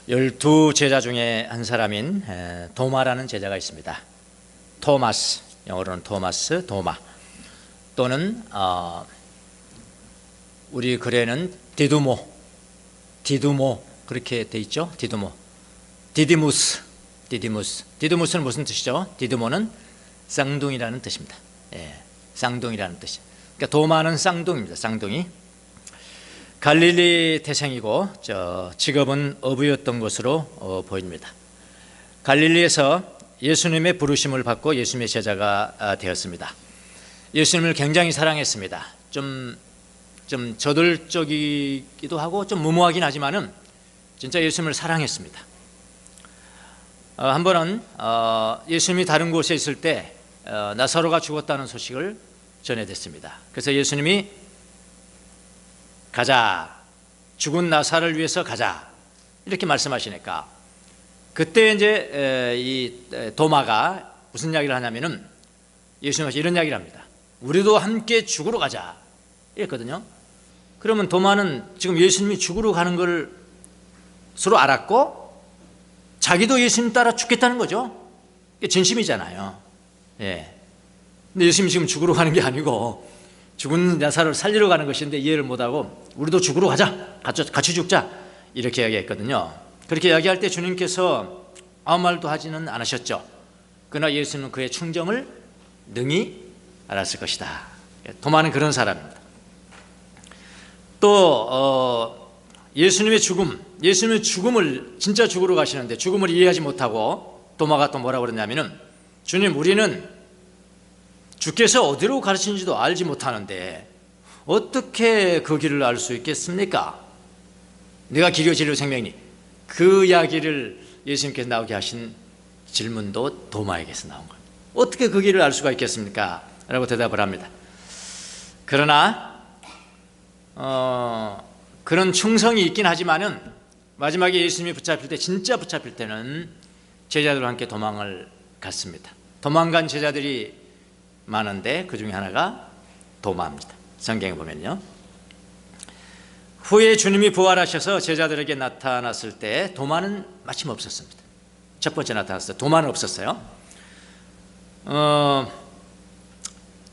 12 제자 중에 한 사람인 도마라는 제자가 있습니다. 토마스, 영어로는 토마스, 도마, 또는 우리 글에는 디두모 그렇게 돼 있죠. 디디무스는 무슨 뜻이죠? 디두모는 쌍둥이라는 뜻입니다. 쌍둥이라는 뜻이. 그러니까 도마는 쌍둥이입니다. 쌍둥이. 갈릴리 태생이고 직업은 어부였던 것으로 보입니다. 갈릴리에서 예수님의 부르심을 받고 예수님의 제자가 되었습니다. 예수님을 굉장히 사랑했습니다. 좀 저돌적이기도 하고 좀 무모하긴 하지만은 진짜 예수님을 사랑했습니다. 한 번은 예수님이 다른 곳에 있을 때 나사로가 죽었다는 소식을 전해 듣습니다. 그래서 예수님이 가자, 죽은 나사로를 위해서 가자, 이렇게 말씀하시니까 그때 이제 이 도마가 무슨 이야기를 하냐면은 예수님이 이런 이야기를 합니다. 우리도 함께 죽으러 가자, 이랬거든요. 그러면 도마는 지금 예수님이 죽으러 가는 걸 서로 알았고 자기도 예수님 따라 죽겠다는 거죠. 이게 진심이잖아요. 근데 예수님이 지금 죽으러 가는 게 아니고 죽은 나사로를 살리러 가는 것인데 이해를 못하고 우리도 죽으러 가자, 같이 죽자, 이렇게 이야기했거든요. 그렇게 이야기할 때 주님께서 아무 말도 하지는 않으셨죠. 그러나 예수님은 그의 충정을 능히 알았을 것이다. 도마는 그런 사람입니다. 또 예수님의 죽음을 진짜 죽으러 가시는데 죽음을 이해하지 못하고 도마가 또 뭐라고 그러냐면은, 주님, 우리는 주께서 어디로 가시는지도 알지 못하는데 어떻게 그 길을 알 수 있겠습니까? 내가 길이요 진리요 생명이니. 그 이야기를 예수님께서 나오게 하신 질문도 도마에게서 나온 거예요. 어떻게 그 길을 알 수가 있겠습니까? 라고 대답을 합니다. 그러나 그런 충성이 있긴 하지만은 마지막에 예수님이 진짜 붙잡힐 때는 제자들과 함께 도망을 갔습니다. 도망간 제자들이 많은데 그 중에 하나가 도마입니다. 성경에 보면요. 후에 주님이 부활하셔서 제자들에게 나타났을 때 도마는 마침 없었습니다. 첫 번째 나타났을 때 도마는 없었어요.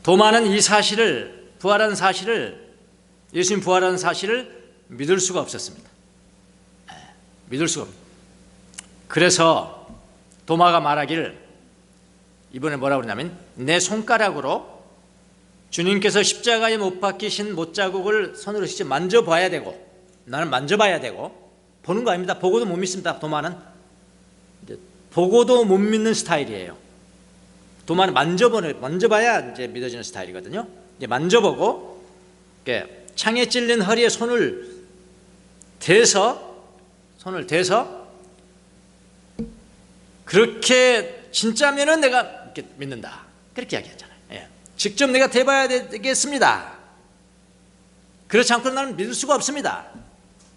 도마는 이 사실을, 예수님 부활한 사실을 믿을 수가 없었습니다. 믿을 수가 없습니다. 그래서 도마가 말하기를, 이번에 뭐라고 그러냐면, 내 손가락으로 주님께서 십자가에 못 박히신 못자국을 손으로 직접 만져봐야 되고, 나는 만져봐야 되고, 보는 거 아닙니다. 보고도 못 믿습니다. 도마는 보고도 못 믿는 스타일이에요. 도마는 만져봐야 이제 믿어지는 스타일이거든요. 이제 만져보고 창에 찔린 허리에 손을 대서 그렇게 진짜면은 내가 이렇게 믿는다, 그렇게 이야기하잖아요. 직접 내가 대봐야 되겠습니다. 그렇지 않고는 나는 믿을 수가 없습니다.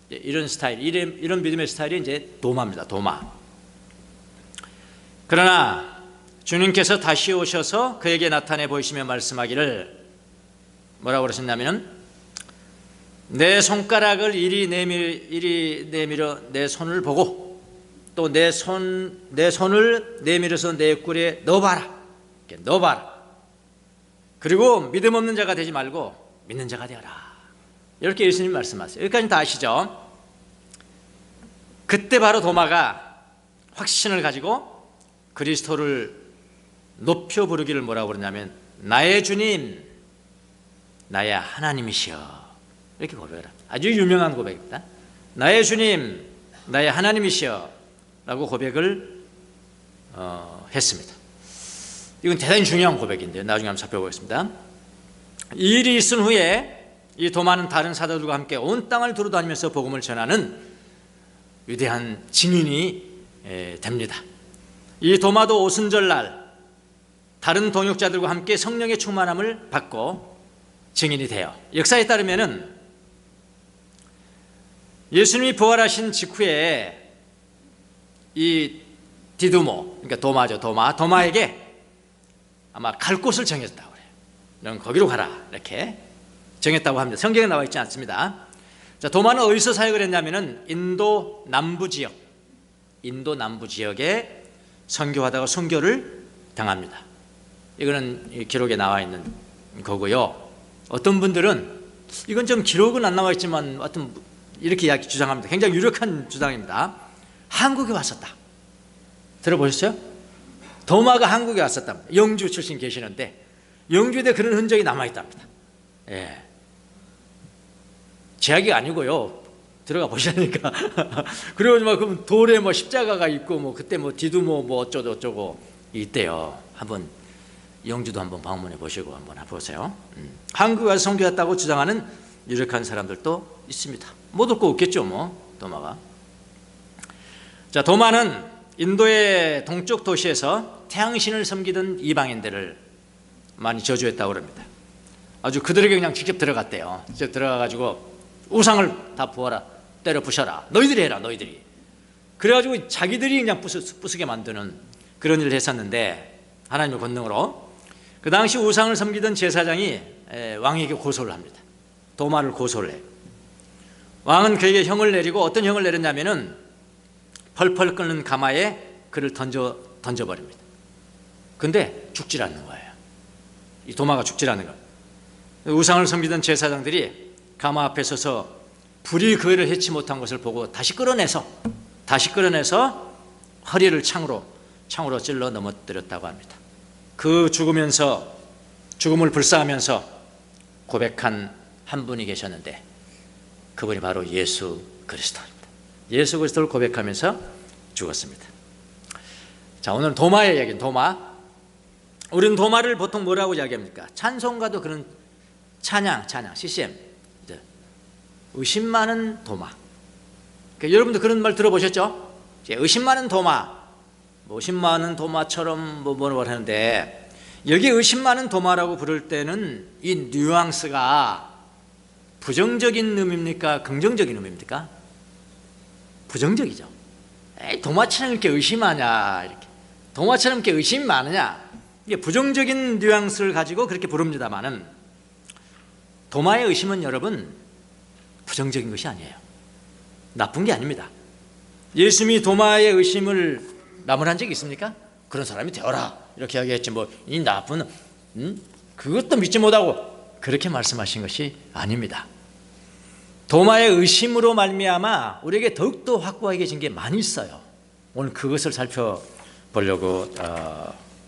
이런 스타일, 이런 믿음의 스타일이 이제 도마입니다. 도마. 그러나 주님께서 다시 오셔서 그에게 나타내 보이시며 말씀하기를 뭐라고 그러셨냐면은, 내 손가락을 이리 내밀어 내 손을 보고 또 내 손을 내밀어서 내 꿀에 넣어봐라. 그리고 믿음 없는 자가 되지 말고 믿는 자가 되어라. 이렇게 예수님 말씀하세요. 여기까지 다 아시죠? 그때 바로 도마가 확신을 가지고 그리스도를 높여 부르기를 뭐라고 그러냐면, 나의 주님, 나의 하나님이시여, 이렇게 고백을 합니다. 아주 유명한 고백입니다. 나의 주님, 나의 하나님이시여 라고 고백을 했습니다. 이건 대단히 중요한 고백인데요. 나중에 한번 살펴보겠습니다. 이 일이 있은 후에 이 도마는 다른 사도들과 함께 온 땅을 두루다니면서 복음을 전하는 위대한 증인이 됩니다. 이 도마도 오순절날 다른 동역자들과 함께 성령의 충만함을 받고 증인이 돼요. 역사에 따르면은 예수님이 부활하신 직후에 이 디두모, 그러니까 도마에게 아마 갈 곳을 정했다고 그래요. 너는 거기로 가라, 이렇게 정했다고 합니다. 성경에 나와 있지 않습니다. 자, 도마는 어디서 사역을 했냐면은 인도 남부 지역, 인도 남부 지역에 선교하다가 순교를 당합니다. 이거는 기록에 나와 있는 거고요. 어떤 분들은 이건 좀 기록은 안 나와 있지만 하여튼 이렇게 이야기 주장합니다. 굉장히 유력한 주장입니다. 한국에 왔었다. 들어보셨어요? 도마가 한국에 왔었다. 영주 출신 계시는데 영주에 그런 흔적이 남아있답니다. 예. 제 이야기가 아니고요. 들어가 보시라니까. 그리고 그럼 돌에 십자가가 있고 그때 디두모 어쩌고 있대요. 한번 영주도 한번 방문해 보시고 한번 해보세요. 한국에 와서 선교했다고 주장하는 유력한 사람들도 있습니다. 못 올 거 없겠죠, 도마가. 자, 도마는 인도의 동쪽 도시에서 태양신을 섬기던 이방인들을 많이 저주했다고 합니다. 아주 그들에게 그냥 직접 들어갔대요. 직접 들어가가지고 우상을 다 부어라, 때려 부셔라, 너희들이 해라, 너희들이. 그래가지고 자기들이 그냥 부수게 만드는 그런 일을 했었는데 하나님의 권능으로 그 당시 우상을 섬기던 제사장이 왕에게 고소를 합니다. 도마를 고소를 해요. 왕은 그에게 형을 내리고 어떤 형을 내렸냐면은 펄펄 끓는 가마에 그를 던져버립니다. 근데 죽질 않는 거예요. 이 도마가 죽질 않는 거예요. 우상을 섬기던 제사장들이 가마 앞에 서서 불이 그를 해치 못한 것을 보고 다시 끌어내서 허리를 창으로 찔러 넘어뜨렸다고 합니다. 그 죽음을 불사하면서 고백한 한 분이 계셨는데 그분이 바로 예수 그리스도입니다. 예수 그리스도를 고백하면서 죽었습니다. 자, 오늘 도마의 이야기는 도마. 우리는 도마를 보통 뭐라고 이야기합니까? 찬송가도 그런 찬양, CCM. 의심 많은 도마. 그러니까 여러분도 그런 말 들어보셨죠? 의심 많은 도마. 의심 많은 도마처럼 뭐라고 하는데 여기 의심 많은 도마라고 부를 때는 이 뉘앙스가 부정적인 의미입니까? 긍정적인 의미입니까? 부정적이죠. 에이, 도마처럼 이렇게 의심하냐, 이렇게 도마처럼 이렇게 의심이 많으냐, 이게 부정적인 뉘앙스를 가지고 그렇게 부릅니다만은 도마의 의심은 여러분 부정적인 것이 아니에요. 나쁜 게 아닙니다. 예수님이 도마의 의심을 나무란 적이 있습니까? 그런 사람이 되어라 이렇게 이야기했지 이 나쁜 그것도 믿지 못하고 그렇게 말씀하신 것이 아닙니다. 도마의 의심으로 말미암아 우리에게 더욱더 확고해진 게 많이 있어요. 오늘 그것을 살펴보려고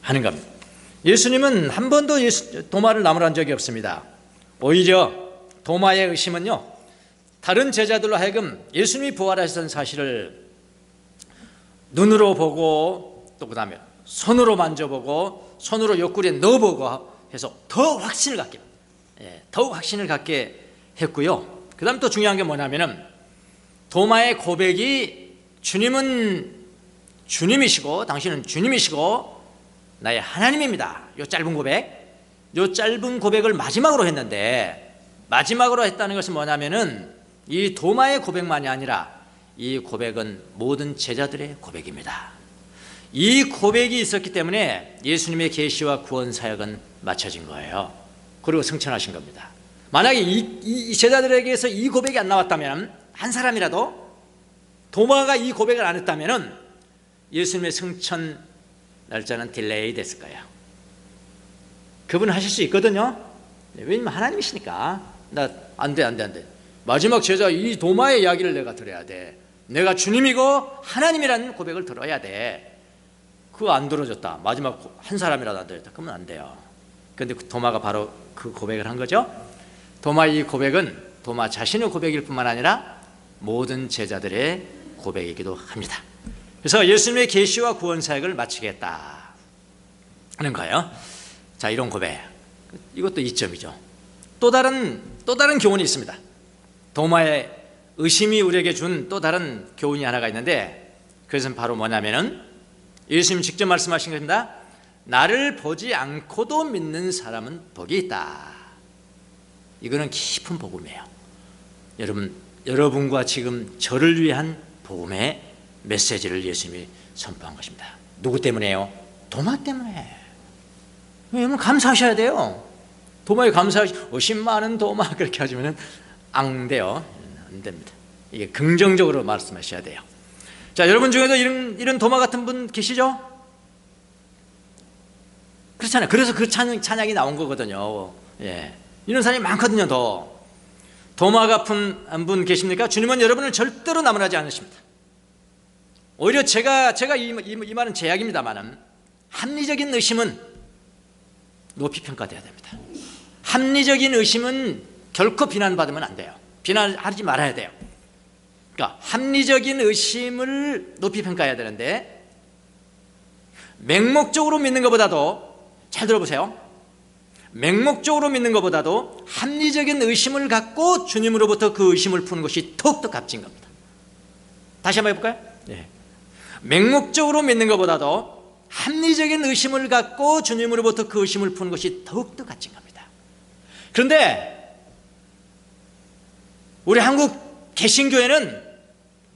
하는 겁니다. 예수님은 한 번도 도마를 나무란 적이 없습니다. 오히려 도마의 의심은요, 다른 제자들로 하여금 예수님이 부활하셨던 사실을 눈으로 보고 또 그 다음에 손으로 만져보고 손으로 옆구리에 넣어보고 해서 더욱 확신을 갖게 했고요. 그 다음 또 중요한 게 뭐냐면은 도마의 고백이 주님은 주님이시고 당신은 주님이시고 나의 하나님입니다. 요 짧은 고백을 마지막으로 했는데, 마지막으로 했다는 것은 뭐냐면은 이 도마의 고백만이 아니라 이 고백은 모든 제자들의 고백입니다. 이 고백이 있었기 때문에 예수님의 계시와 구원 사역은 마쳐진 거예요. 그리고 승천하신 겁니다. 만약에 이 제자들에게서 이 고백이 안 나왔다면, 한 사람이라도 도마가 이 고백을 안 했다면 예수님의 승천 날짜는 딜레이 됐을 거예요. 그분은 하실 수 있거든요. 왜냐면 하나님이시니까. 나 안 돼. 마지막 제자 이 도마의 이야기를 내가 들어야 돼. 내가 주님이고 하나님이라는 고백을 들어야 돼. 그거 안 들어줬다. 마지막 한 사람이라도 안 들어줬다. 그러면 안 돼요. 그런데 도마가 바로 그 고백을 한 거죠. 도마의 이 고백은 도마 자신의 고백일 뿐만 아니라 모든 제자들의 고백이기도 합니다. 그래서 예수님의 계시와 구원 사역을 마치겠다 하는 거예요. 자, 이런 고백, 이것도 이점이죠. 또 다른 교훈이 있습니다. 도마의 의심이 우리에게 준 또 다른 교훈이 하나가 있는데, 그것은 바로 뭐냐면은 예수님이 직접 말씀하신 것입니다. 나를 보지 않고도 믿는 사람은 복이 있다. 이거는 깊은 복음이에요. 여러분과 지금 저를 위한 복음의 메시지를 예수님이 선포한 것입니다. 누구 때문에요? 도마 때문에. 왜냐면 감사하셔야 돼요. 도마에 의심 많은 도마 그렇게 하시면 안 돼요. 안 됩니다. 이게 긍정적으로 말씀하셔야 돼요. 자, 여러분 중에도 이런 도마 같은 분 계시죠? 그렇잖아요. 그래서 그 찬양이 나온 거거든요. 예. 이런 사람이 많거든요. 도마 같은 분 계십니까? 주님은 여러분을 절대로 나무라지 않으십니다. 오히려 제가 이 말은 제약입니다만은 합리적인 의심은 높이 평가돼야 됩니다. 합리적인 의심은 결코 비난받으면 안 돼요. 비난하지 말아야 돼요. 그러니까 합리적인 의심을 높이 평가해야 되는데, 맹목적으로 믿는 것보다도, 잘 들어보세요, 맹목적으로 믿는 것보다도 합리적인 의심을 갖고 주님으로부터 그 의심을 푸는 것이 더욱더 값진 겁니다. 다시 한번 해볼까요? 네. 맹목적으로 믿는 것보다도 합리적인 의심을 갖고 주님으로부터 그 의심을 푸는 것이 더욱더 값진 겁니다. 그런데 우리 한국 개신교회는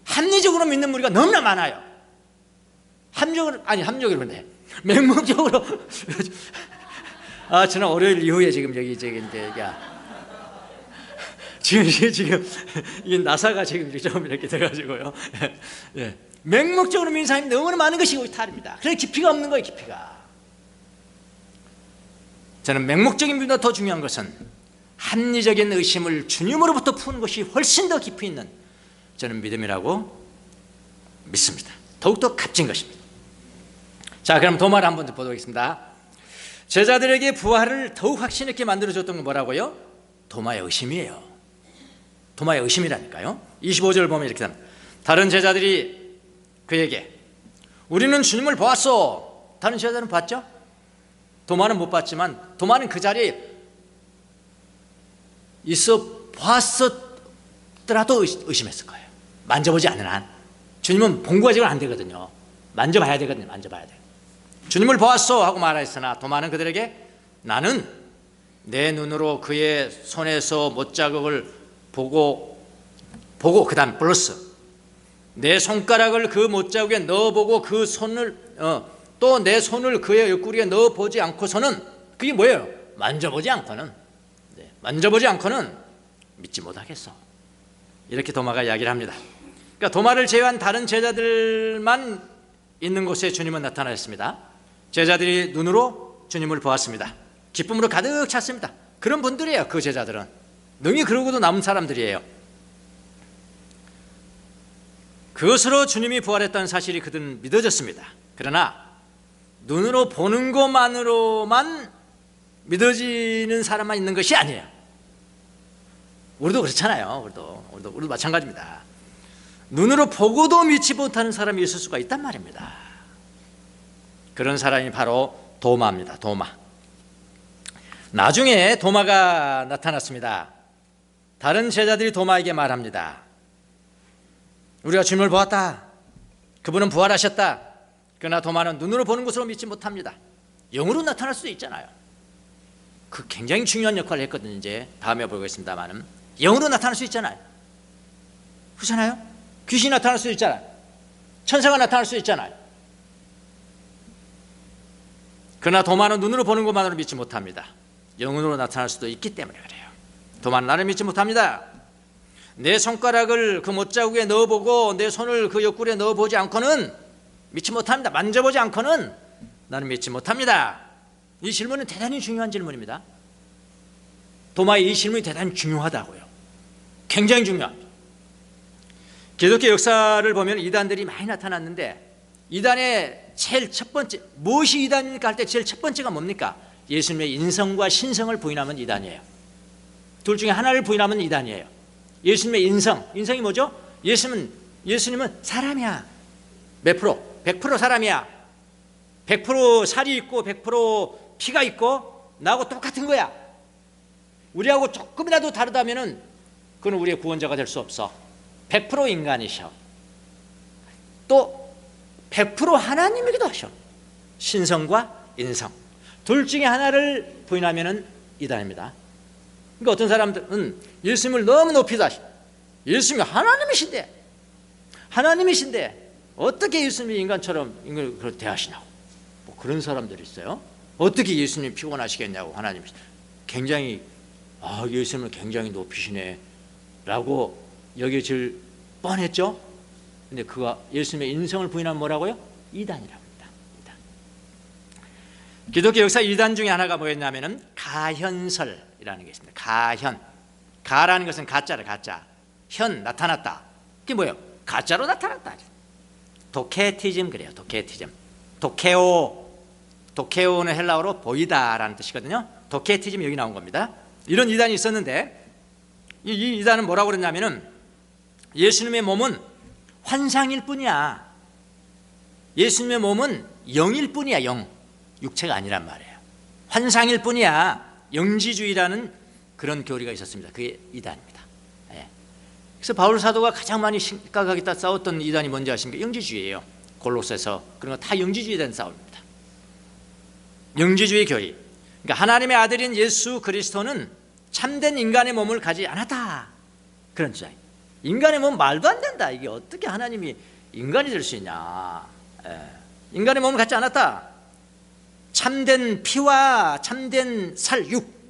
합리적으로 믿는 무리가 너무나 많아요. 합리적으로 그런데 맹목적으로 저는 월요일 이후에 지금 여기 이제 지금 이 나사가 지금 좀 이렇게 돼가지고요. 예. 맹목적으로 믿는 사람이 너무나 많은 것이 탈입니다. 그래 깊이가 없는 거예요. 깊이가. 저는 맹목적인 믿음보다 더 중요한 것은 합리적인 의심을 주님으로부터 푸는 것이 훨씬 더 깊이 있는 저는 믿음이라고 믿습니다. 더욱더 값진 것입니다. 자, 그럼 도마를 한번 더 보도록 하겠습니다. 제자들에게 부활을 더욱 확신 있게 만들어줬던 건 뭐라고요? 도마의 의심이에요. 도마의 의심이라니까요. 25절 보면 이렇게 합니다. 다른 제자들이 그에게 우리는 주님을 보았소. 다른 제자들은 봤죠? 도마는 못 봤지만 도마는 그 자리에 있어 보았었더라도 의심했을 거예요. 만져보지 않는 한. 주님은 본 거지는 안 되거든요. 만져봐야 되거든요. 만져봐야 돼요. 주님을 보았소 하고 말하였으나 도마는 그들에게 나는 내 눈으로 그의 손에서 못자국을 보고 그 다음 플러스 내 손가락을 그 못자국에 넣어보고 그 손을 또 내 손을 그의 옆구리에 넣어보지 않고서는, 그게 뭐예요? 만져보지 않고는 믿지 못하겠어. 이렇게 도마가 이야기를 합니다. 그러니까 도마를 제외한 다른 제자들만 있는 곳에 주님은 나타나셨습니다. 제자들이 눈으로 주님을 보았습니다. 기쁨으로 가득 찼습니다. 그런 분들이에요. 그 제자들은 능히 그러고도 남은 사람들이에요. 그것으로 주님이 부활했다는 사실이 그들은 믿어졌습니다. 그러나 눈으로 보는 것만으로만 믿어지는 사람만 있는 것이 아니에요. 우리도 그렇잖아요. 우리도 마찬가지입니다. 눈으로 보고도 믿지 못하는 사람이 있을 수가 있단 말입니다. 그런 사람이 바로 도마입니다. 도마. 나중에 도마가 나타났습니다. 다른 제자들이 도마에게 말합니다. 우리가 주님을 보았다. 그분은 부활하셨다. 그러나 도마는 눈으로 보는 것으로 믿지 못합니다. 영으로 나타날 수도 있잖아요. 그 굉장히 중요한 역할을 했거든요. 이제 다음에 보겠습니다만은 영으로 나타날 수 있잖아요. 그렇잖아요. 귀신이 나타날 수 있잖아요. 천사가 나타날 수 있잖아요. 그러나 도마는 눈으로 보는 것만으로 믿지 못합니다. 영으로 나타날 수도 있기 때문에 그래요. 도마는 나를 믿지 못합니다. 내 손가락을 그 못자국에 넣어보고 내 손을 그 옆구리에 넣어보지 않고는 믿지 못합니다. 만져보지 않고는 나는 믿지 못합니다. 이 질문은 대단히 중요한 질문입니다. 도마의 이 질문이 대단히 중요하다고요. 굉장히 중요합니다. 기독교 역사를 보면 이단들이 많이 나타났는데 이단의 제일 첫 번째, 무엇이 이단입니까 할 때 제일 첫 번째가 뭡니까? 예수님의 인성과 신성을 부인하면 이단이에요. 둘 중에 하나를 부인하면 이단이에요. 예수님의 인성이 뭐죠? 예수님은 사람이야. 몇 프로? 100% 사람이야. 100% 살이 있고 100% 피가 있고 나하고 똑같은 거야. 우리하고 조금이라도 다르다면은 그건 우리의 구원자가 될 수 없어. 100% 인간이셔. 또 100% 하나님이기도 하셔. 신성과 인성. 둘 중에 하나를 부인하면은 이단입니다. 그러니까 어떤 사람들은 예수님을 너무 높이다. 예수님이 하나님이신데 어떻게 예수님이 인간처럼 인간을 대하시냐고. 뭐 그런 사람들이 있어요. 어떻게 예수님이 피곤하시겠냐고. 하나님이 굉장히 예수님을 굉장히 높이시네 라고 여겨질 뻔했죠. 근데 그가 예수님의 인성을 부인하면 뭐라고요? 이단이라고 합니다. 이단. 기독교 역사 이단 중에 하나가 뭐였냐면은 가현설이라는 게 있습니다. 가현. 가라는 것은 가짜를 가짜. 현 나타났다. 그게 뭐예요? 가짜로 나타났다. 도케티즘 그래요. 도케티즘. 도케오는 헬라어로 보이다라는 뜻이거든요. 도케티즘 여기 나온 겁니다. 이런 이단이 있었는데 이 이단은 뭐라고 그랬냐면은 예수님의 몸은 환상일 뿐이야. 예수님의 몸은 영일 뿐이야. 영. 육체가 아니란 말이에요. 환상일 뿐이야. 영지주의라는 그런 교리가 있었습니다. 그게 이단입니다. 예. 그래서 바울 사도가 가장 많이 심각하게 싸웠던 이단이 뭔지 아십니까? 영지주의예요. 골로새서 그런 거 다 영지주의에 대한 싸움입니다. 영지주의 교리. 그러니까 하나님의 아들인 예수 그리스도는 참된 인간의 몸을 가지지 않았다. 그런 주장. 인간의 몸 말도 안 된다. 이게 어떻게 하나님이 인간이 될 수 있냐. 인간의 몸을 갖지 않았다. 참된 피와 참된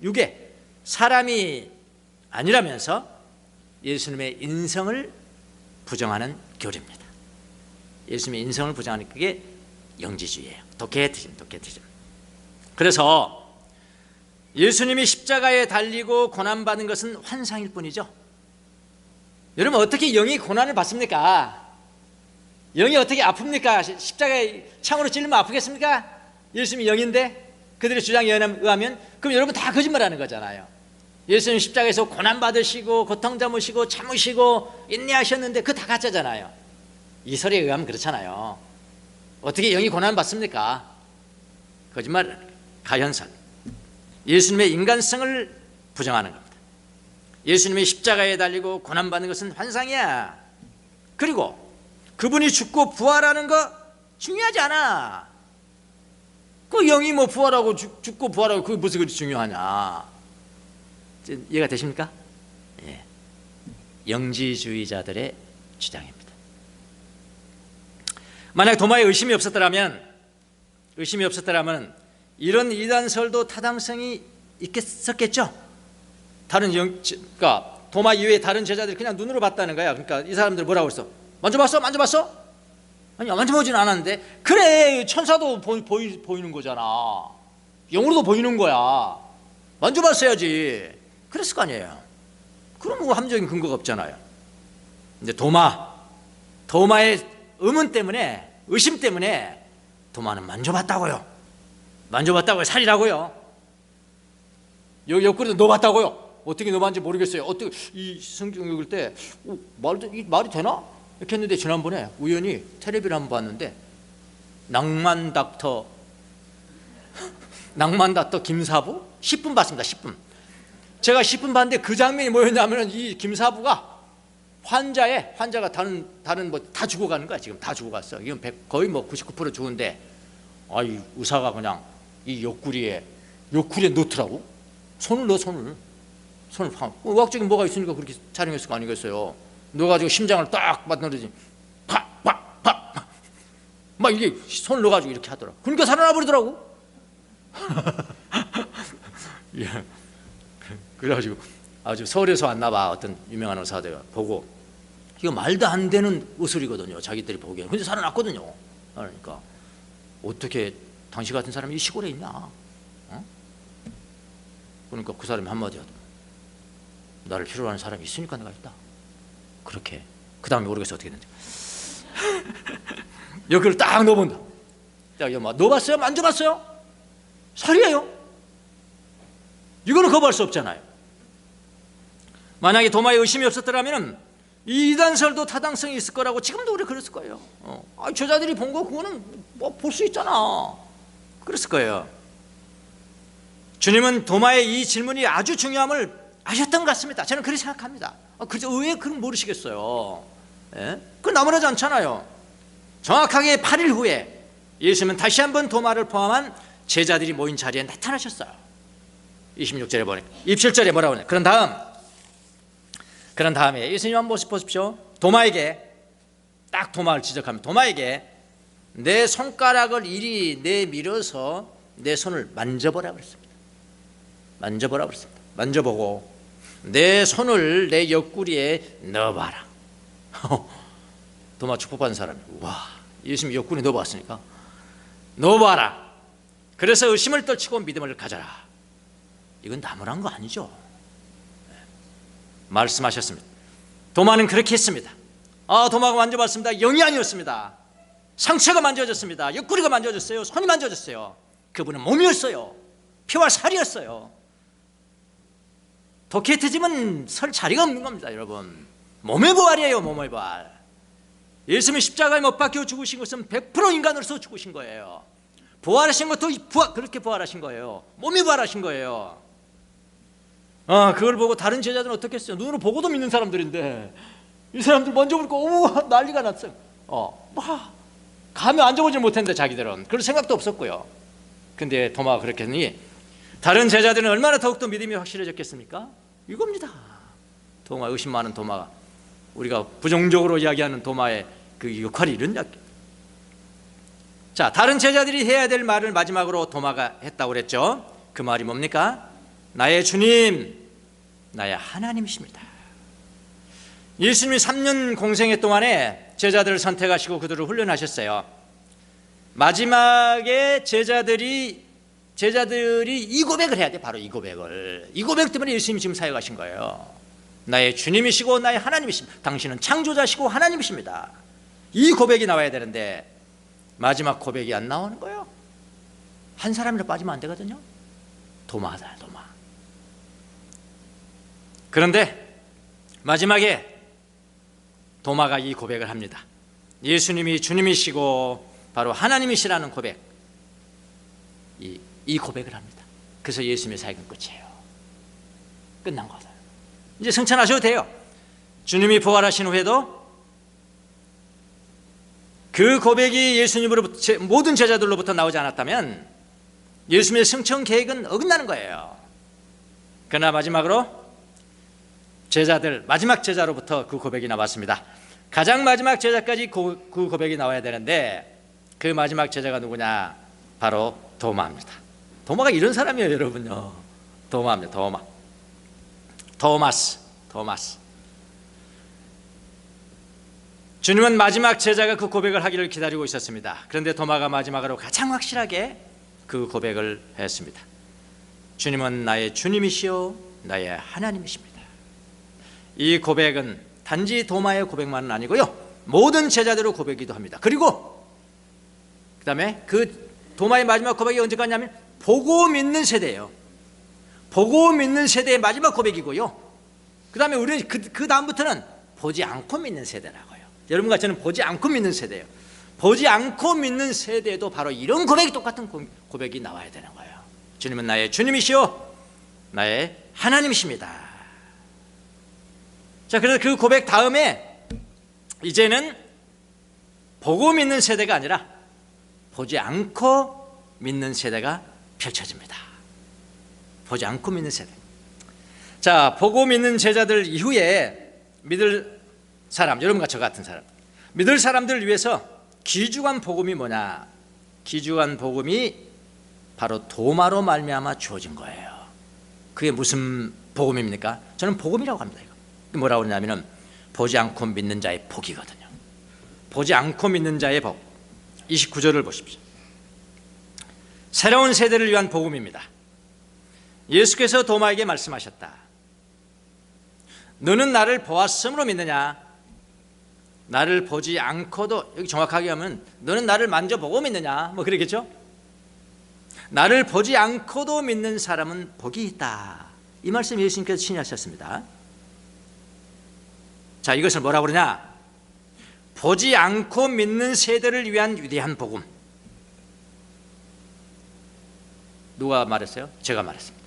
육에 사람이 아니라면서 예수님의 인성을 부정하는 교리입니다. 예수님의 인성을 부정하는 그게 영지주의예요. 도케티즘. 그래서 예수님이 십자가에 달리고 고난받은 것은 환상일 뿐이죠. 여러분 어떻게 영이 고난을 받습니까? 영이 어떻게 아픕니까? 십자가에 창으로 찔리면 아프겠습니까? 예수님이 영인데 그들의 주장에 의하면 그럼 여러분 다 거짓말하는 거잖아요. 예수님 십자가에서 고난받으시고 고통 참으시고 인내하셨는데 그거 다 가짜잖아요. 이 설에 의하면 그렇잖아요. 어떻게 영이 고난받습니까? 거짓말, 가현설. 예수님의 인간성을 부정하는 겁니다. 예수님이 십자가에 달리고 고난받는 것은 환상이야. 그리고 그분이 죽고 부활하는 거 중요하지 않아. 그 영이 뭐 부활하고 죽고 부활하고 그게 무슨 그리 중요하냐. 이해가 되십니까? 예. 영지주의자들의 주장입니다. 만약 도마에 의심이 없었더라면 이런 이단설도 타당성이 있겠었겠죠. 그러니까 도마 이외에 다른 제자들이 그냥 눈으로 봤다는 거야. 그러니까 이 사람들 뭐라고 했어? 만져봤어? 아니 만져보지는 않았는데. 그래, 천사도 보이는 거잖아. 영으로도 보이는 거야. 만져봤어야지. 그랬을 거 아니에요. 그럼 뭐 함정적인 근거가 없잖아요. 근데 도마의 의심 때문에 도마는 만져봤다고요. 살이라고요. 여기 옆구리도 넣어봤다고요. 어떻게 넣어봤는지 모르겠어요. 어떻게 이 성경 읽을 때 말이 되나? 이렇게 했는데 지난번에 우연히 텔레비를 한번 봤는데 낭만 닥터 김사부 10분 봤습니다. 10분. 제가 10분 봤는데 그 장면이 뭐였냐면 이 김사부가 환자가 다른 뭐 다 죽어가는 거야. 지금 다 죽어갔어. 이건 거의 뭐 99% 죽은데 의사가 그냥 이 옆구리에 넣더라고. 손을 의학적인 뭐가 있으니까 그렇게 촬영했을 거 아니겠어요. 넣어가지고 심장을 딱 만들어지 막 이게 손을 넣어가지고 이렇게 하더라고. 그러니까 살아나 버리더라고. 예. 그래가지고 아주 서울에서 왔나봐. 어떤 유명한 의사들 보고 이거 말도 안 되는 의술이거든요. 자기들이 보기에는. 근데 살아났거든요. 그러니까 어떻게 당신 같은 사람이 이 시골에 있냐? 어? 그러니까 그 사람이 한마디 하더라. 나를 필요로 하는 사람이 있으니까 내가 있다. 그렇게. 그 다음에 모르겠어 어떻게 됐는지. 여기를 딱 넣어본다. 넣어봤어요? 만져봤어요? 살이에요. 이거는 거부할 수 없잖아요. 만약에 도마에 의심이 없었더라면 이 이단설도 타당성이 있을 거라고 지금도 우리 그랬을 거예요. 저자들이 본 거 그거는 뭐 볼 수 있잖아. 그랬을 거예요. 주님은 도마의 이 질문이 아주 중요함을 아셨던 것 같습니다. 저는 그렇게 생각합니다. 왜 그걸 모르시겠어요? 예? 그건 나무라지 않잖아요. 정확하게 8일 후에 예수님은 다시 한번 도마를 포함한 제자들이 모인 자리에 나타나셨어요. 26절에 보니까 27절에 뭐라고 하냐. 그런 다음에 예수님 한번 보십시오. 도마에게 딱 도마를 지적하면 도마에게 내 손가락을 이리 내밀어서 내 손을 만져보라 그랬습니다. 만져보고 내 손을 내 옆구리에 넣어봐라. 도마 축복받은 사람이, 와, 예수님이 옆구리 넣어봤으니까 넣어봐라. 그래서 의심을 떨치고 믿음을 가져라. 이건 나무란 거 아니죠? 말씀하셨습니다. 도마는 그렇게 했습니다. 도마가 만져봤습니다. 영이 아니었습니다. 상처가 만져졌습니다. 옆구리가 만져졌어요. 손이 만져졌어요. 그분은 몸이었어요. 피와 살이었어요. 독해 트집은 설 자리가 없는 겁니다, 여러분. 몸의 부활이에요, 몸의 부활. 예수님이 십자가에 못 박혀 죽으신 것은 100% 인간으로서 죽으신 거예요. 부활하신 것도 그렇게 부활하신 거예요. 몸이 부활하신 거예요. 그걸 보고 다른 제자들은 어떻게 했어요? 눈으로 보고도 믿는 사람들인데 이 사람들 먼저 보니까 오, 난리가 났어요. 감히 앉아보지 못했는데 자기들은 그럴 생각도 없었고요. 근데 도마가 그렇게 했으니 다른 제자들은 얼마나 더욱더 믿음이 확실해졌겠습니까? 이겁니다. 도마, 의심 많은 도마가, 우리가 부정적으로 이야기하는 도마의 그 역할이 이런 이야기. 자, 다른 제자들이 해야 될 말을 마지막으로 도마가 했다고 그랬죠. 그 말이 뭡니까? 나의 주님, 나의 하나님이십니다. 예수님이 3년 공생애 동안에 제자들을 선택하시고 그들을 훈련하셨어요. 마지막에 제자들이 이 고백을 해야 돼. 바로 이 고백 때문에 예수님이 지금 사역하신 거예요. 나의 주님이시고 나의 하나님이십니다. 당신은 창조자시고 하나님이십니다. 이 고백이 나와야 되는데 마지막 고백이 안 나오는 거예요. 한 사람이라도 빠지면 안 되거든요. 도마다, 도마. 그런데 마지막에 도마가 이 고백을 합니다. 예수님이 주님이시고 바로 하나님이시라는 고백, 이 고백을 합니다. 그래서 예수님의 사역은 끝이에요. 끝난 거다. 이제 승천하셔도 돼요. 주님이 부활하신 후에도 그 고백이 예수님으로부터, 모든 제자들로부터 나오지 않았다면 예수님의 승천 계획은 어긋나는 거예요. 그러나 마지막으로 마지막 제자로부터 그 고백이 나왔습니다. 가장 마지막 제자까지 그 고백이 나와야 되는데 그 마지막 제자가 누구냐? 바로 도마입니다. 도마가 이런 사람이에요, 여러분요. 도마입니다. 토마스. 주님은 마지막 제자가 그 고백을 하기를 기다리고 있었습니다. 그런데 도마가 마지막으로 가장 확실하게 그 고백을 했습니다. 주님은 나의 주님이시요 나의 하나님이십니다. 이 고백은 단지 도마의 고백만은 아니고요, 모든 제자들의 고백이기도 합니다. 그리고 그 다음에 그 도마의 마지막 고백이 언제까지냐면 보고 믿는 세대예요. 보고 믿는 세대의 마지막 고백이고요, 그 다음에 우리는 그 다음부터는 보지 않고 믿는 세대라고요. 여러분과 저는 보지 않고 믿는 세대예요. 보지 않고 믿는 세대도 바로 이런 고백이, 똑같은 고백이 나와야 되는 거예요. 주님은 나의 주님이시요 나의 하나님이십니다. 자, 그래서 그 고백 다음에 이제는 보고 믿는 세대가 아니라 보지 않고 믿는 세대가 펼쳐집니다. 보지 않고 믿는 세대. 자, 보고 믿는 제자들 이후에 믿을 사람, 여러분과 저 같은 사람, 믿을 사람들을 위해서 귀중한 복음이 뭐냐? 귀중한 복음이 바로 도마로 말미암아 주어진 거예요. 그게 무슨 복음입니까? 저는 복음이라고 합니다. 이거 뭐라고 그러냐면은 보지 않고 믿는 자의 복이거든요. 보지 않고 믿는 자의 복. 29절을 보십시오. 새로운 세대를 위한 복음입니다. 예수께서 도마에게 말씀하셨다. 너는 나를 보았음으로 믿느냐? 나를 보지 않고도, 여기 정확하게 하면 너는 나를 만져보고 믿느냐? 뭐 그러겠죠? 나를 보지 않고도 믿는 사람은 복이 있다. 이 말씀 예수님께서 친히 하셨습니다. 자, 이것을 뭐라고 그러냐? 보지 않고 믿는 세대를 위한 위대한 복음. 누가 말했어요? 제가 말했습니다.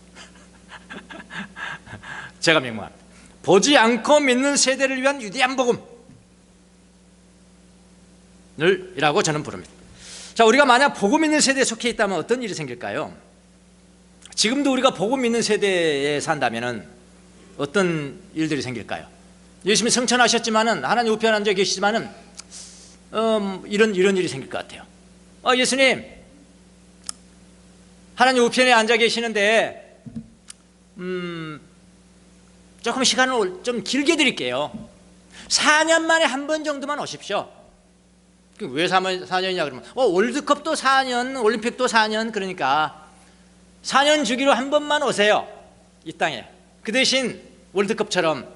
제가 명명합니다. 보지 않고 믿는 세대를 위한 위대한 복음을 이라고 저는 부릅니다. 자, 우리가 만약 복음 있는 세대에 속해 있다면 어떤 일이 생길까요? 지금도 우리가 복음 있는 세대에 산다면 어떤 일들이 생길까요? 예수님이 승천하셨지만은, 하나님 우편에 앉아 계시지만은 이런 일이 생길 것 같아요. 예수님, 하나님 우편에 앉아 계시는데 조금 시간을 좀 길게 드릴게요. 4년 만에 한 번 정도만 오십시오. 왜 4년이냐 그러면 월드컵도 4년, 올림픽도 4년, 그러니까 4년 주기로 한 번만 오세요, 이 땅에. 그 대신 월드컵처럼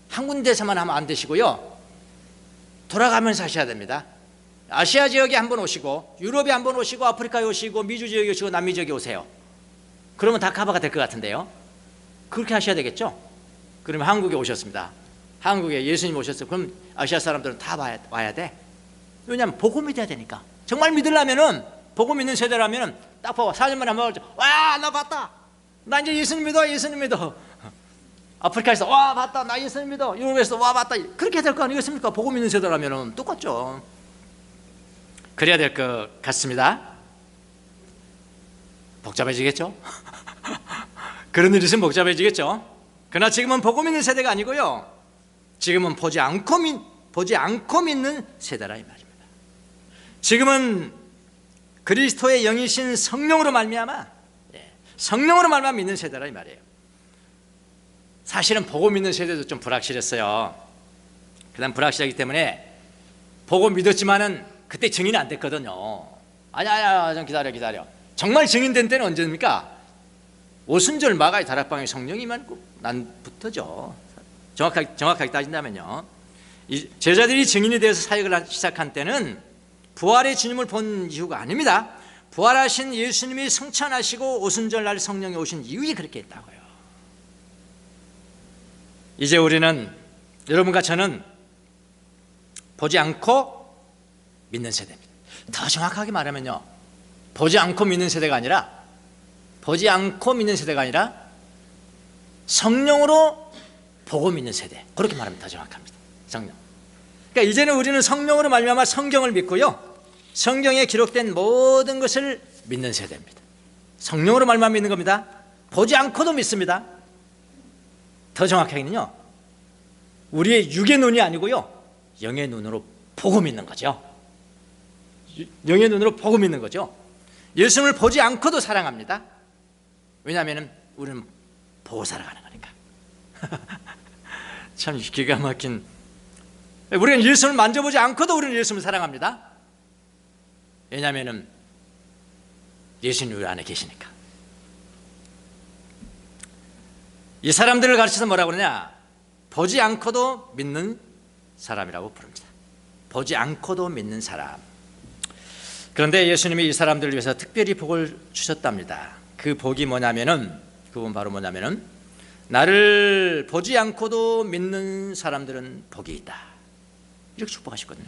한 군데서만 하면 안 되시고요, 돌아가면서 하셔야 됩니다. 아시아 지역에 한 번 오시고, 유럽에 한 번 오시고, 아프리카에 오시고, 미주 지역에 오시고, 남미 지역에 오세요. 그러면 다 커버가 될 것 같은데요. 그렇게 하셔야 되겠죠. 그러면 한국에 오셨습니다. 한국에 예수님 오셨어요. 그럼 아시아 사람들은 다 와야 돼. 왜냐하면 보고 믿어야 되니까. 정말 믿으려면은, 보고 믿는 세대라면은 딱 보고 4년 만에 한번 와, 나 봤다, 나 이제 예수님 믿어, 예수님 믿어. 아프리카에서 와, 봤다, 나 예수님 믿어. 유럽에서 와, 봤다. 그렇게 될 거 아니겠습니까? 보고 믿는 세대라면은 똑같죠. 그래야 될 것 같습니다. 복잡해지겠죠? 그런 일이 있으면 복잡해지겠죠? 그러나 지금은 보고 믿는 세대가 아니고요, 지금은 보지 않고 믿는 세대라 이 말입니다. 지금은 그리스도의 영이신 성령으로 말미암아, 성령으로 말미암아 믿는 세대라 이 말이에요. 사실은 보고 믿는 세대도 좀 불확실했어요. 그다음 불확실하기 때문에 보고 믿었지만은 그때 증인이 안 됐거든요. 아니야, 좀 기다려. 정말 증인된 때는 언제입니까? 오순절 마가의 다락방에 성령이 임하고 난부터죠. 정확하게 따진다면요, 이 제자들이 증인이 되어서 사역을 시작한 때는 부활의 주님을 본 이유가 아닙니다. 부활하신 예수님이 승천하시고 오순절날 성령이 오신 이유에 그렇게 했다고요. 이제 우리는, 여러분과 저는 보지 않고 믿는 세대입니다. 더 정확하게 말하면요, 보지 않고 믿는 세대가 아니라 성령으로 보고 믿는 세대, 그렇게 말하면 더 정확합니다. 성령. 그러니까 이제는 우리는 성령으로 말미암아 성경을 믿고요, 성경에 기록된 모든 것을 믿는 세대입니다. 성령으로 말미암아 믿는 겁니다. 보지 않고도 믿습니다. 더 정확하게는요, 우리의 육의 눈이 아니고요, 영의 눈으로 보고 믿는 거죠. 영의 눈으로 보고 믿는 거죠. 예수님을 보지 않고도 사랑합니다. 왜냐하면 우리는 보고 살아가는 거니까. 참 기가 막힌, 우리는 예수님을 만져보지 않고도 우리는 예수님을 사랑합니다. 왜냐하면 예수님 우리 안에 계시니까. 이 사람들을 가르쳐서 뭐라고 그러냐, 보지 않고도 믿는 사람이라고 부릅니다. 보지 않고도 믿는 사람. 그런데 예수님이 이 사람들을 위해서 특별히 복을 주셨답니다. 그 복이 뭐냐면은, 그건 바로 뭐냐면은, 나를 보지 않고도 믿는 사람들은 복이 있다, 이렇게 축복하셨거든요.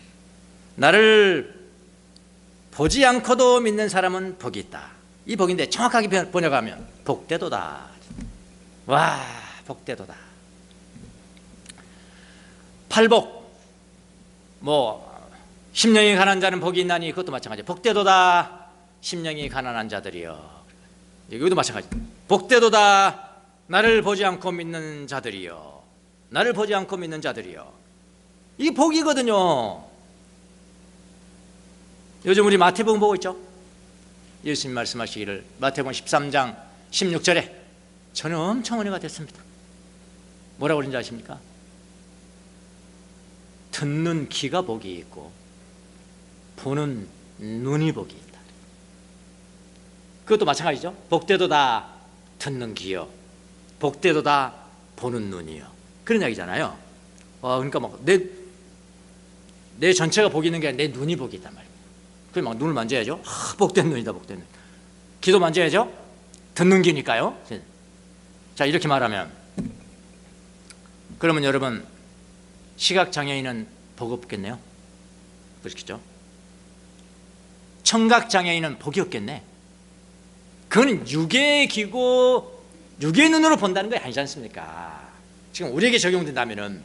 나를 보지 않고도 믿는 사람은 복이 있다, 이 복인데 정확하게 번역하면 복되도다. 와, 복되도다. 팔복, 심령이 가난한 자는 복이 있나니, 그것도 마찬가지예요. 복되도다, 심령이 가난한 자들이여. 여기도 마찬가지. 복되도다, 나를 보지 않고 믿는 자들이여. 나를 보지 않고 믿는 자들이여. 이게 복이거든요. 요즘 우리 마태복음 보고 있죠? 예수님 말씀하시기를, 마태복음 13장 16절에 저는 엄청 은혜가 됐습니다. 뭐라고 그러는지 아십니까? 듣는 귀가 복이 있고 보는 눈이 복이 있다. 그것도 마찬가지죠. 복되도다, 듣는 귀요. 복되도다, 보는 눈이요. 그런 이야기잖아요. 그러니까 내 전체가 복이 있는 게 아니라 내 눈이 복이 있단 말이에요. 그럼 눈을 만져야죠. 복된 눈이다, 복된 눈. 귀도 만져야죠. 듣는 귀니까요. 자, 이렇게 말하면, 그러면 여러분, 시각장애인은 복 없겠네요. 그렇겠죠? 청각장애인은 복이 없겠네. 그건 육의 귀고 육의 눈으로 본다는 거 아니지 않습니까? 지금 우리에게 적용된다면은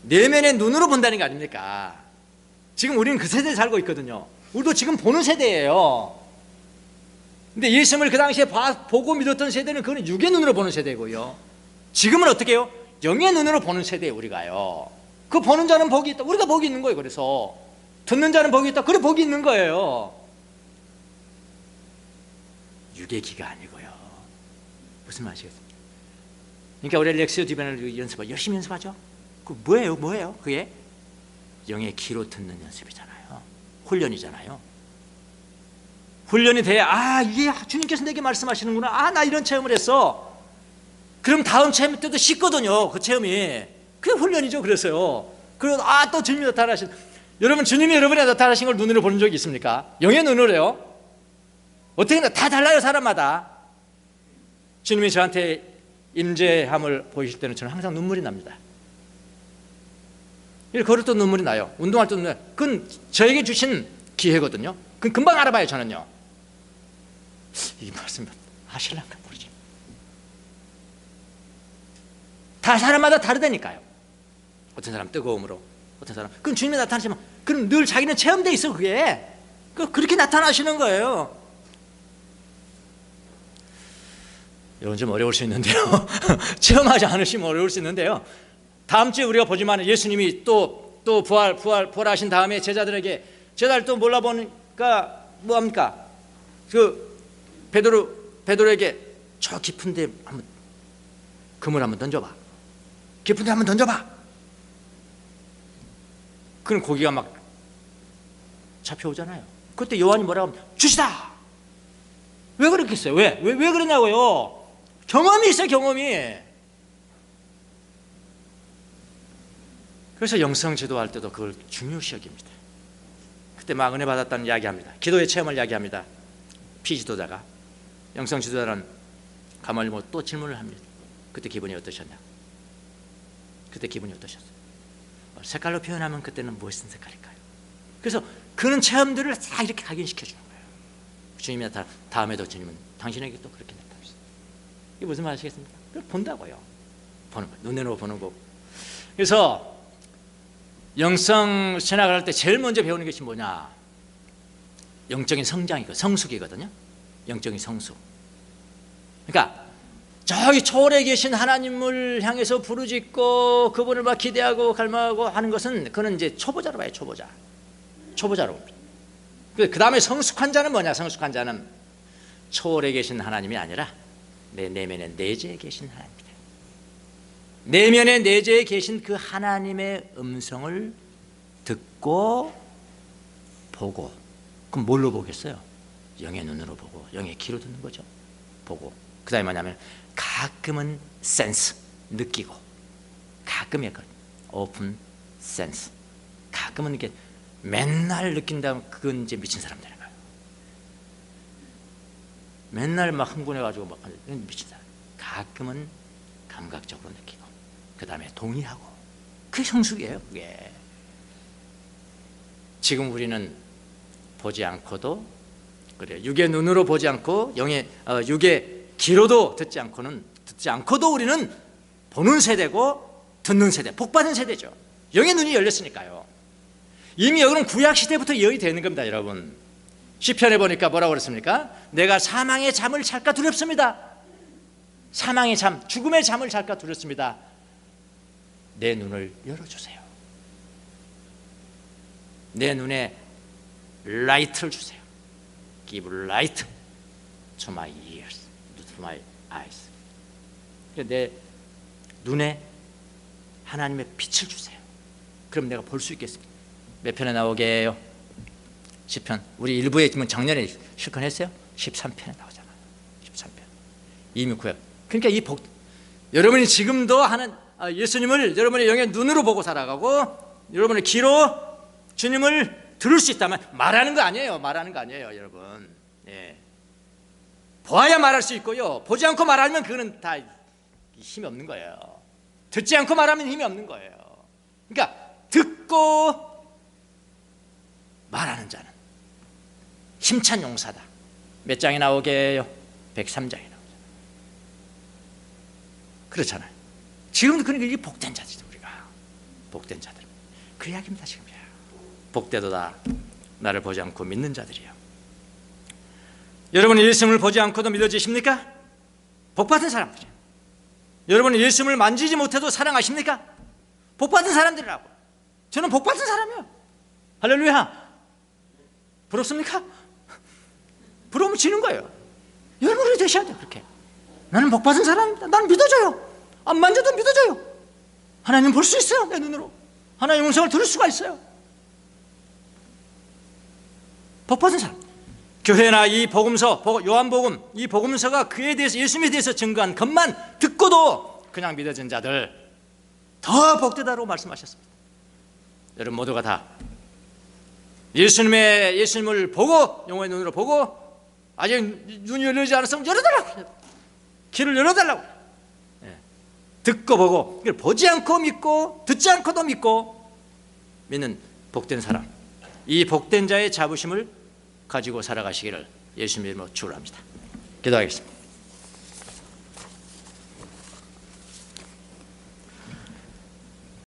내면의 눈으로 본다는 게 아닙니까? 지금 우리는 그 세대에 살고 있거든요. 우리도 지금 보는 세대예요. 근데 예수님을 그 당시에 보고 믿었던 세대는 그건 육의 눈으로 보는 세대고요. 지금은 어떻게 해요? 영의 눈으로 보는 세대에 우리가요. 그 보는 자는 복이 있다. 우리가 복이 있는 거예요. 그래서 듣는 자는 복이 있다. 그래, 복이 있는 거예요. 육의 귀가 아니고요. 무슨 말이겠습니까? 그러니까 우리 렉시오 디벤을 열심히 연습하죠. 그 뭐예요? 그게 영의 귀로 듣는 연습이잖아요. 훈련이잖아요. 훈련이 돼야 이게 주님께서 내게 말씀하시는구나. 나 이런 체험을 했어. 그럼 다음 체험 때도 쉽거든요. 그 체험이. 그게 훈련이죠. 그래서요. 그리고 또 주님이 나타나신, 여러분 주님이 여러분에 나타나신 걸 눈으로 보는 적이 있습니까? 영의 눈으로요. 어떻게 다 달라요, 사람마다. 주님이 저한테 임재함을 보이실 때는 저는 항상 눈물이 납니다. 이렇게 걸을 때 눈물이 나요. 운동할 때 눈물이 나요. 그건 저에게 주신 기회거든요. 그건 금방 알아봐요, 저는요. 이 말씀 하실란가 모르지. 다 사람마다 다르다니까요. 어떤 사람 뜨거움으로, 어떤 사람. 그건 주님이 나타나시면, 그럼 늘 자기는 체험돼 있어, 그게. 그렇게 나타나시는 거예요. 이건 좀 어려울 수 있는데요. 체험하지 않으시면 어려울 수 있는데요. 다음 주에 우리가 보지만 예수님이 또 부활하신 다음에 제자들에게, 제자들 또 몰라보니까 뭐합니까? 베드로에게 저 깊은데 한번 그물 한번 던져봐. 깊은데 한번 던져봐. 그럼 고기가 막 잡혀오잖아요. 그때 요한이 뭐라고 하면 주시다. 왜 그렇겠어요? 왜 그러냐고요? 경험이 있어요, 경험이. 그래서 영성 지도할 때도 그걸 중요시 여깁니다. 그때 막 은혜 받았다는 이야기합니다. 기도의 체험을 이야기합니다. 피지도자가. 영성 지도자는 가만히 또 질문을 합니다. 그때 기분이 어떠셨냐? 그때 기분이 어떠셨어요? 색깔로 표현하면 그때는 무슨 색깔일까요? 그래서 그런 체험들을 다 이렇게 각인시켜 주는 거예요. 주님이 나타나, 다음에도 주님은 당신에게 또 그렇게 나타나시죠. 이게 무슨 말 아시겠습니까? 그걸 본다고요. 보는 거예요. 눈으로 보는 거고. 그래서 영성 신학을 할 때 제일 먼저 배우는 것이 뭐냐? 영적인 성장이고 성숙이거든요. 영적인 성숙. 그러니까 저기 초월에 계신 하나님을 향해서 부르짖고 그분을 막 기대하고 갈망하고 하는 것은, 그는 이제 초보자로 봐요. 초보자로 봅니다. 그 다음에 성숙한 자는 뭐냐? 성숙한 자는 초월에 계신 하나님이 아니라 내 내면의 내재에 계신 하나님입니다. 내면의 내재에 계신 그 하나님의 음성을 듣고 보고. 그럼 뭘로 보겠어요? 영의 눈으로 보고, 영의 귀로 듣는 거죠. 보고. 그 다음에 뭐냐면 가끔은 센스, 느끼고, 가끔의 오픈 센스. 가끔은 이렇게 맨날 느낀다면 그건 이제 미친 사람 되는 거예요. 맨날 막 흥분해가지고 막 미친 사람. 가끔은 감각적으로 느끼고, 그 다음에 동의하고. 그게 성숙이에요. 그게. 지금 우리는 보지 않고도, 그래요. 육의 눈으로 보지 않고 육의 귀로도 듣지 않고도 우리는 보는 세대고 듣는 세대, 복받은 세대죠. 영의 눈이 열렸으니까요. 이미 여기는 구약 시대부터 예언이 되는 겁니다, 여러분. 시편에 보니까 뭐라고 그랬습니까? 내가 사망의 잠을 잘까 두렵습니다. 사망의 잠, 죽음의 잠을 잘까 두렵습니다. 내 눈을 열어주세요. 내 눈에 라이트를 주세요. Give light to my ears, to my eyes. 내 눈에 하나님의 빛을 주세요. 그럼 내가 볼 수 있겠습니다. 몇 편에 나오게 해요? 10편. 우리 일부에 지금 작년에 실컷했어요? 13편에 나오잖아요. 13편. 이미 구약. 그러니까 이 여러분이 지금도 하는 예수님을 여러분의 영의 눈으로 보고 살아가고, 여러분의 귀로 주님을 들을 수 있다면, 말하는 거 아니에요. 여러분. 예. 보아야 말할 수 있고요. 보지 않고 말하면 그거는 다 힘이 없는 거예요. 듣지 않고 말하면 힘이 없는 거예요. 그러니까 듣고 말하는 자는 힘찬 용사다. 몇 장에 나오게 해요? 103장에 나오죠. 그렇잖아요. 지금도 그러니까 이게 복된 자들이죠. 우리가 복된 자들. 그 이야기입니다. 지금이야. 복되도다. 나를 보지 않고 믿는 자들이요. 여러분은 예수님을 보지 않고도 믿어지십니까? 복받은 사람들이에요. 여러분은 예수님을 만지지 못해도 사랑하십니까? 복받은 사람들이라고. 저는 복받은 사람이에요. 할렐루야. 부럽습니까? 부러우면 지는 거예요. 여러분이 되셔야 돼요. 그렇게. 나는 복받은 사람입니다. 나는 믿어져요. 안 만져도 믿어져요. 하나님 볼 수 있어요. 내 눈으로. 하나님의 음성을 들을 수가 있어요. 복 받은 사람. 교회나 이 복음서, 요한복음, 이 복음서가 그에 대해서, 예수님에 대해서 증거한 것만 듣고도 그냥 믿어진 자들 더 복되다고 말씀하셨습니다. 여러분 모두가 다 예수님을 보고, 영혼의 눈으로 보고, 아직 눈이 열리지 않았으면 열어달라고, 길을 열어달라고. 듣고 보고, 이걸 보지 않고 믿고 듣지 않고도 믿고 믿는 복된 사람, 이 복된 자의 자부심을 가지고 살아가시기를 예수님 이름으로 축원합니다. 기도하겠습니다.